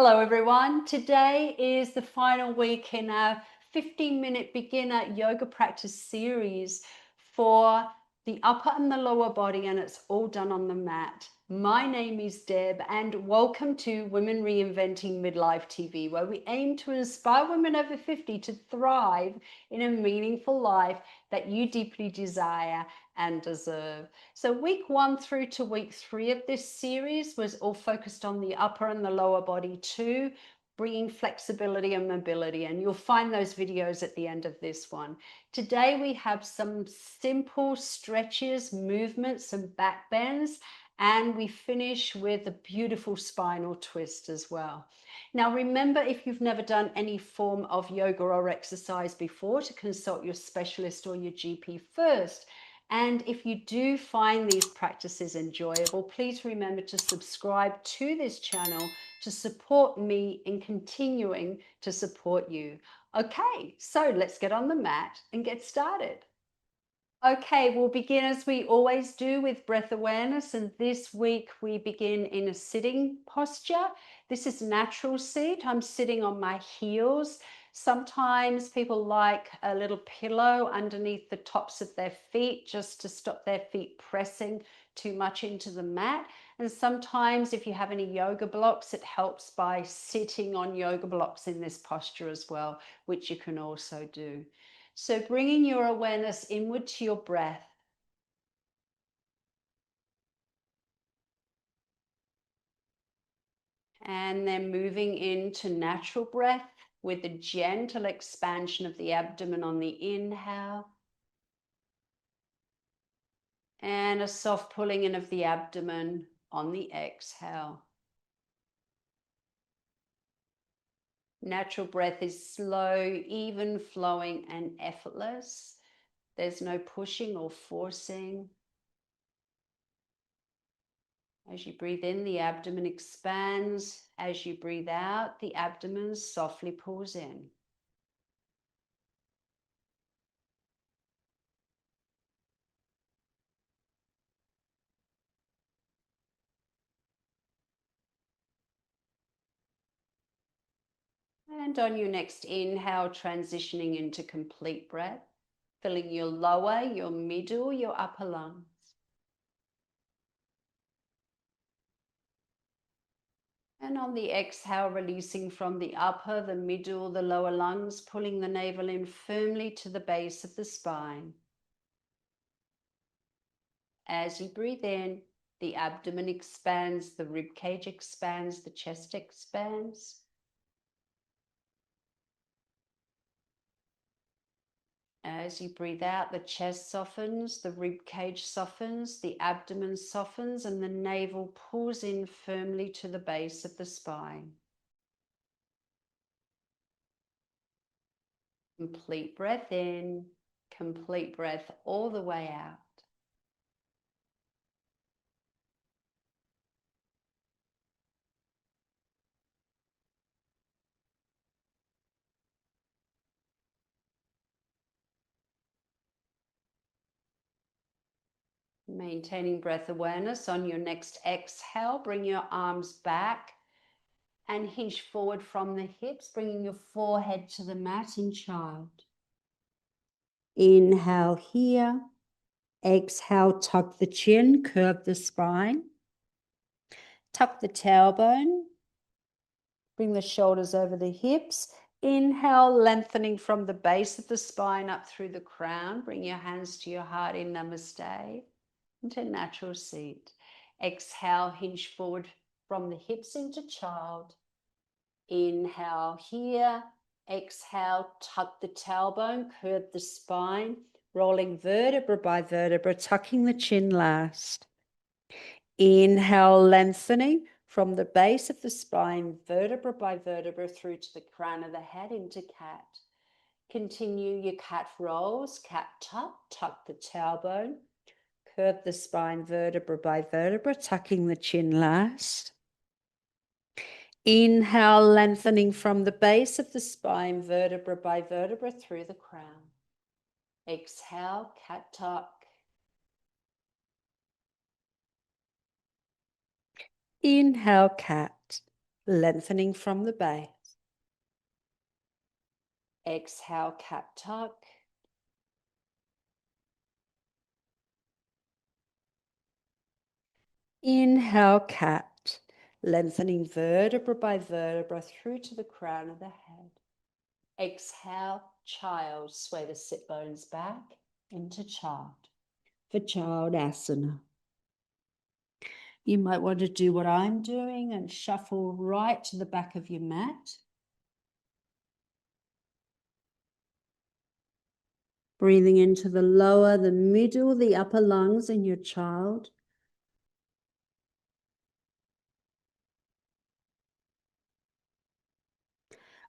Hello everyone. Today is the final week in our 15-minute beginner yoga practice series for the upper and the lower body, and it's all done on the mat. My name is Deb and welcome to Women Reinventing Midlife TV, where we aim to inspire women over 50 to thrive in a meaningful life that you deeply desire and deserve. So week 1 through to week 3 of this series was all focused on the upper and the lower body too, bringing flexibility and mobility, and you'll find those videos at the end of this one. Today we have some simple stretches, movements, and back bends, and we finish with a beautiful spinal twist as well. Now remember, if you've never done any form of yoga or exercise before, to consult your specialist or your GP first. And if you do find these practices enjoyable, please remember to subscribe to this channel to support me in continuing to support you. Okay, so let's get on the mat and get started. Okay, we'll begin as we always do with breath awareness, and this week we begin in a sitting posture. This is natural seat. I'm sitting on my heels. Sometimes people like a little pillow underneath the tops of their feet just to stop their feet pressing too much into the mat. And sometimes if you have any yoga blocks, it helps by sitting on yoga blocks in this posture as well, which you can also do. So bringing your awareness inward to your breath. And then moving into natural breath with a gentle expansion of the abdomen on the inhale. And a soft pulling in of the abdomen on the exhale. Natural breath is slow, even flowing, and effortless. There's no pushing or forcing. As you breathe in, the abdomen expands. As you breathe out, the abdomen softly pulls in. And on your next inhale, transitioning into complete breath, filling your lower, your middle, your upper lungs. And on the exhale, releasing from the upper, the middle, the lower lungs, pulling the navel in firmly to the base of the spine. As you breathe in, the abdomen expands, the rib cage expands, the chest expands. As you breathe out, the chest softens, the rib cage softens, the abdomen softens, and the navel pulls in firmly to the base of the spine. Complete breath in, complete breath all the way out. Maintaining breath awareness. On your next exhale, bring your arms back and hinge forward from the hips, bringing your forehead to the mat in child. Inhale here. Exhale, tuck the chin, curve the spine. Tuck the tailbone. Bring the shoulders over the hips. Inhale, lengthening from the base of the spine up through the crown. Bring your hands to your heart in Namaste, into natural seat. Exhale, hinge forward from the hips into child. Inhale here. Exhale, tuck the tailbone, curve the spine, rolling vertebra by vertebra, tucking the chin last. Inhale, lengthening from the base of the spine, vertebra by vertebra, through to the crown of the head into cat. Continue your cat rolls, cat tuck the tailbone, curve the spine vertebra by vertebra, tucking the chin last. Inhale, lengthening from the base of the spine, vertebra by vertebra, through the crown. Exhale, cat tuck. Inhale, cat. lengthening from the base. Exhale, cat tuck. Inhale, cat, lengthening vertebra by vertebra through to the crown of the head. Exhale, child, sway the sit bones back into child for child asana. You might want to do what I'm doing and shuffle right to the back of your mat. Breathing into the lower, the middle, the upper lungs in your child.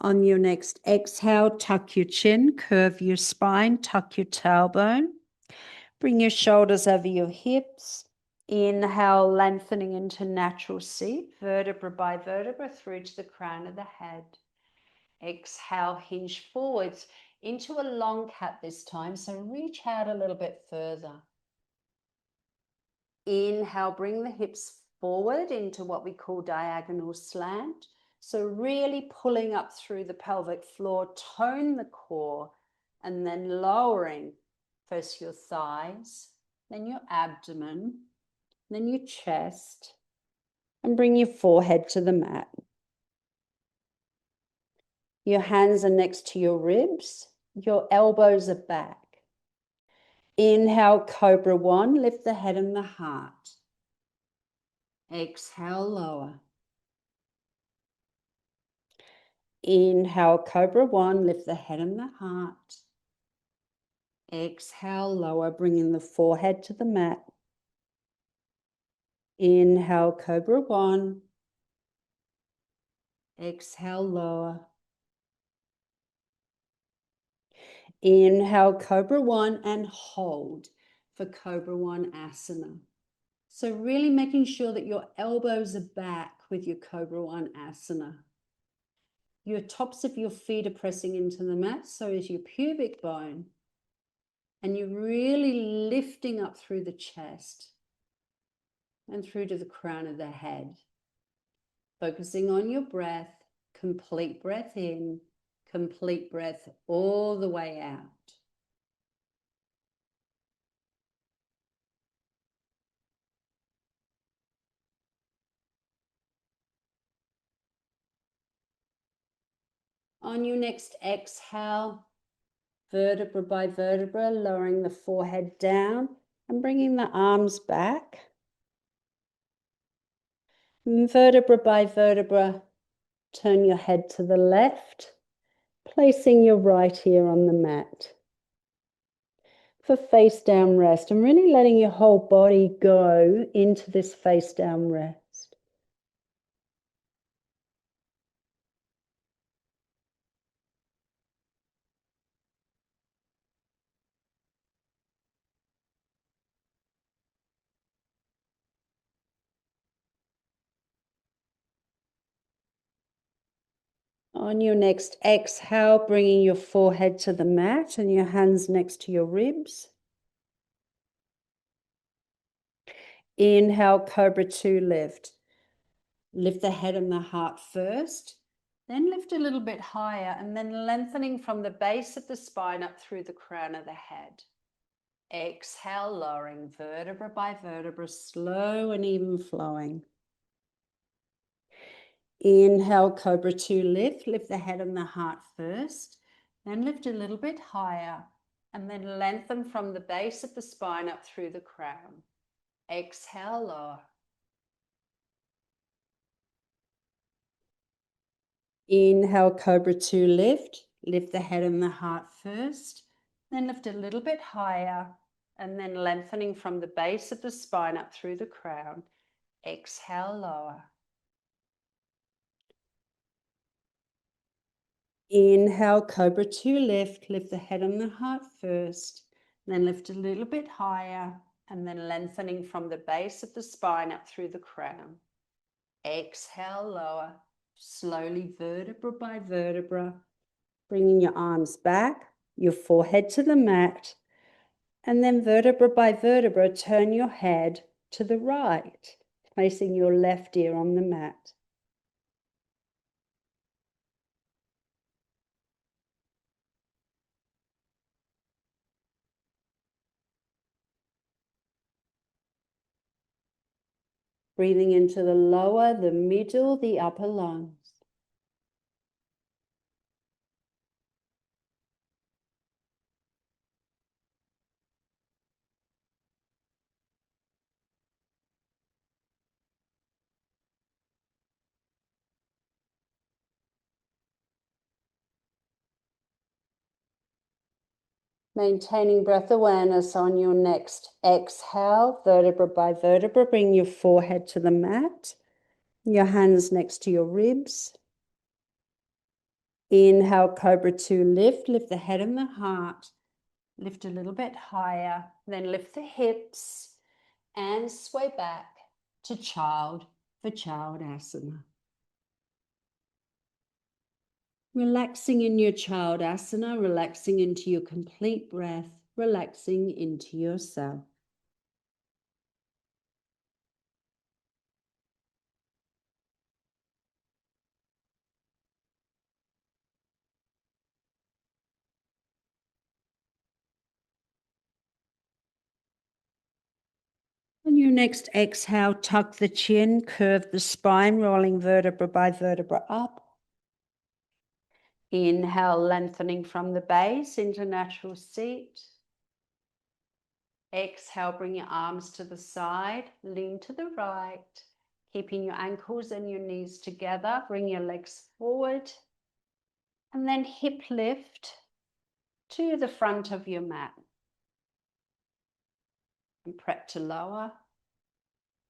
On your next exhale, tuck your chin, curve your spine, tuck your tailbone. Bring your shoulders over your hips. Inhale, lengthening into natural seat, vertebra by vertebra through to the crown of the head. Exhale, hinge forwards into a long cat this time, so reach out a little bit further. Inhale, bring the hips forward into what we call diagonal slant. So really pulling up through the pelvic floor, tone the core, and then lowering first your thighs, then your abdomen, then your chest, and bring your forehead to the mat. Your hands are next to your ribs, your elbows are back. Inhale, Cobra 1, lift the head and the heart. Exhale, lower. Inhale, Cobra 1, lift the head and the heart. Exhale, lower, bringing the forehead to the mat. Inhale, Cobra 1. Exhale, lower. Inhale, Cobra 1 and hold for Cobra 1 asana. So really making sure that your elbows are back with your Cobra 1 asana. Your tops of your feet are pressing into the mat, so is your pubic bone. And you're really lifting up through the chest and through to the crown of the head. Focusing on your breath, complete breath in, complete breath all the way out. On your next exhale, vertebra by vertebra, lowering the forehead down and bringing the arms back. And vertebra by vertebra, turn your head to the left, placing your right ear on the mat for face down rest, and really letting your whole body go into this face down rest. On your next exhale, bringing your forehead to the mat and your hands next to your ribs. Inhale, Cobra 2, lift. Lift the head and the heart first, then lift a little bit higher, and then lengthening from the base of the spine up through the crown of the head. Exhale, lowering vertebra by vertebra, slow and even flowing. Inhale, Cobra 2, lift. Lift the head and the heart first, then lift a little bit higher, and then lengthen from the base of the spine up through the crown. Exhale, lower. Inhale, Cobra 2, lift. Lift the head and the heart first, then lift a little bit higher, and then lengthening from the base of the spine up through the crown. Exhale, lower. Inhale, Cobra 2, lift. Lift the head and the heart first, then lift a little bit higher, and then lengthening from the base of the spine up through the crown. Exhale, lower. Slowly, vertebra by vertebra, bringing your arms back, your forehead to the mat, and then vertebra by vertebra, turn your head to the right, placing your left ear on the mat. Breathing into the lower, the middle, the upper lungs. Maintaining breath awareness on your next exhale, vertebra by vertebra, bring your forehead to the mat, your hands next to your ribs. Inhale, Cobra 2, lift the head and the heart. Lift a little bit higher, then lift the hips and sway back to child for Childasana. Relaxing in your Childasana, relaxing into your complete breath, relaxing into yourself. On your next exhale, tuck the chin, curve the spine, rolling vertebra by vertebra up. Inhale, lengthening from the base into natural seat. Exhale, bring your arms to the side, lean to the right, keeping your ankles and your knees together. Bring your legs forward and then hip lift to the front of your mat. And prep to lower.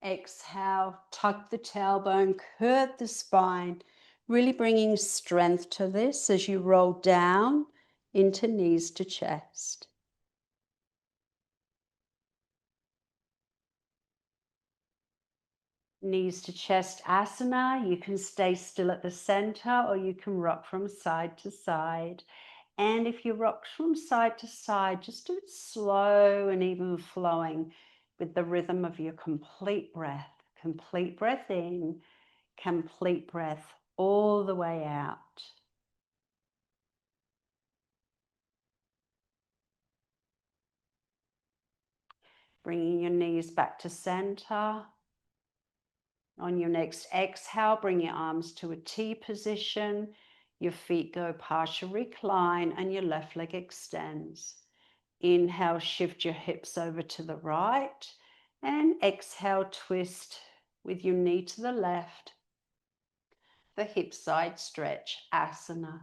Exhale, tuck the tailbone, curve the spine, really bringing strength to this as you roll down into knees to chest. Knees to chest asana. You can stay still at the center or you can rock from side to side. And if you rock from side to side, just do it slow and even flowing with the rhythm of your complete breath. Complete breath in, complete breath all the way out. Bringing your knees back to center. On your next exhale, bring your arms to a T position. Your feet go partial recline and your left leg extends. Inhale, shift your hips over to the right. And exhale, twist with your knee to the left. The hip side stretch, asana.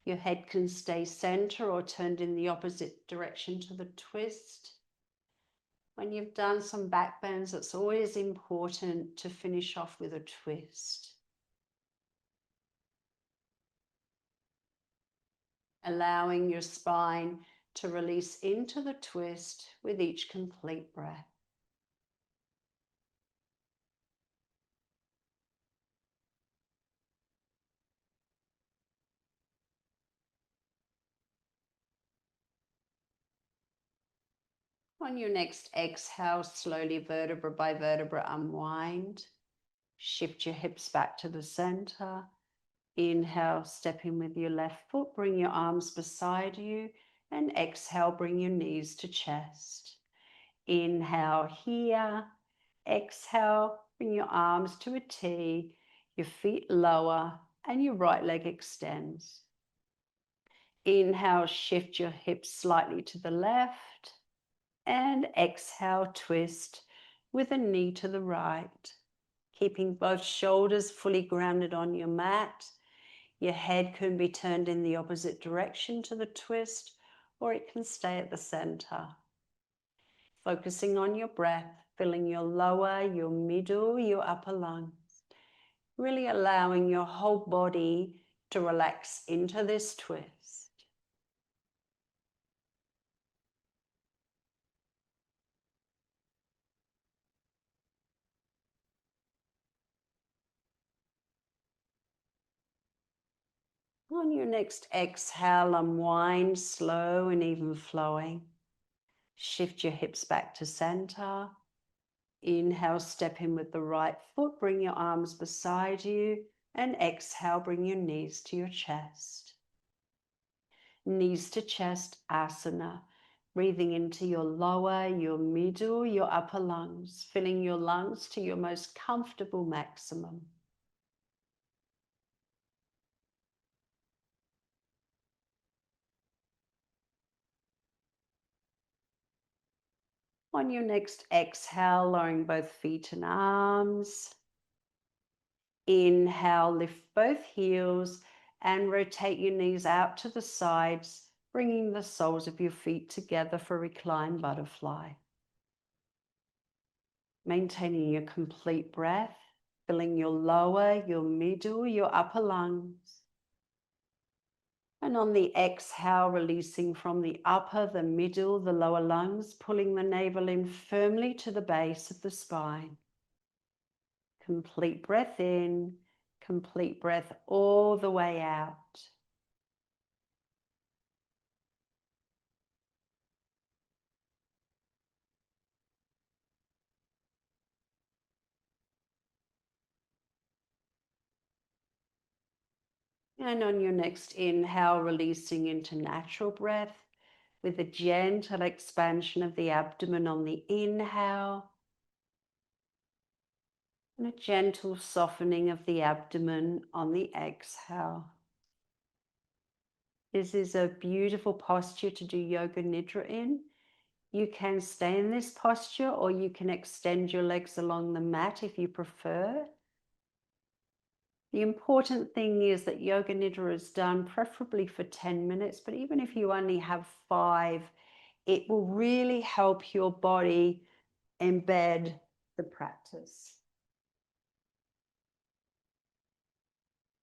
Your head can stay center or turned in the opposite direction to the twist. When you've done some back bends, it's always important to finish off with a twist. Allowing your spine to release into the twist with each complete breath. On your next exhale, slowly vertebra by vertebra unwind. Shift your hips back to the center. Inhale, step in with your left foot, bring your arms beside you, and exhale, bring your knees to chest. Inhale here, exhale, bring your arms to a T, your feet lower, and your right leg extends. Inhale, shift your hips slightly to the left, and exhale, twist with a knee to the right, keeping both shoulders fully grounded on your mat. Your head can be turned in the opposite direction to the twist, or it can stay at the center. Focusing on your breath, filling your lower, your middle, your upper lungs. Really allowing your whole body to relax into this twist. On your next exhale, unwind, slow and even flowing. Shift your hips back to center. Inhale, step in with the right foot, bring your arms beside you, and exhale, bring your knees to your chest. Knees to chest asana. Breathing into your lower, your middle, your upper lungs, filling your lungs to your most comfortable maximum. On your next exhale, lowering both feet and arms. Inhale, lift both heels and rotate your knees out to the sides, bringing the soles of your feet together for reclined butterfly. Maintaining your complete breath, filling your lower, your middle, your upper lungs. And on the exhale, releasing from the upper, the middle, the lower lungs, pulling the navel in firmly to the base of the spine. Complete breath in, complete breath all the way out. And on your next inhale, releasing into natural breath with a gentle expansion of the abdomen on the inhale and a gentle softening of the abdomen on the exhale. This is a beautiful posture to do yoga nidra in. You can stay in this posture or you can extend your legs along the mat if you prefer. The important thing is that yoga nidra is done preferably for 10 minutes, but even if you only have 5, it will really help your body embed the practice.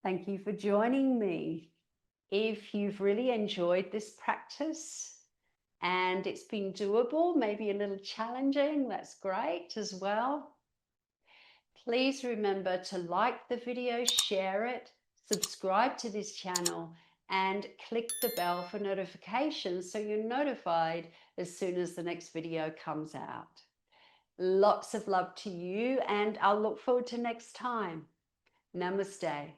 Thank you for joining me. If you've really enjoyed this practice and it's been doable, maybe a little challenging, that's great as well. Please remember to like the video, share it, subscribe to this channel, and click the bell for notifications so you're notified as soon as the next video comes out. Lots of love to you, and I'll look forward to next time. Namaste.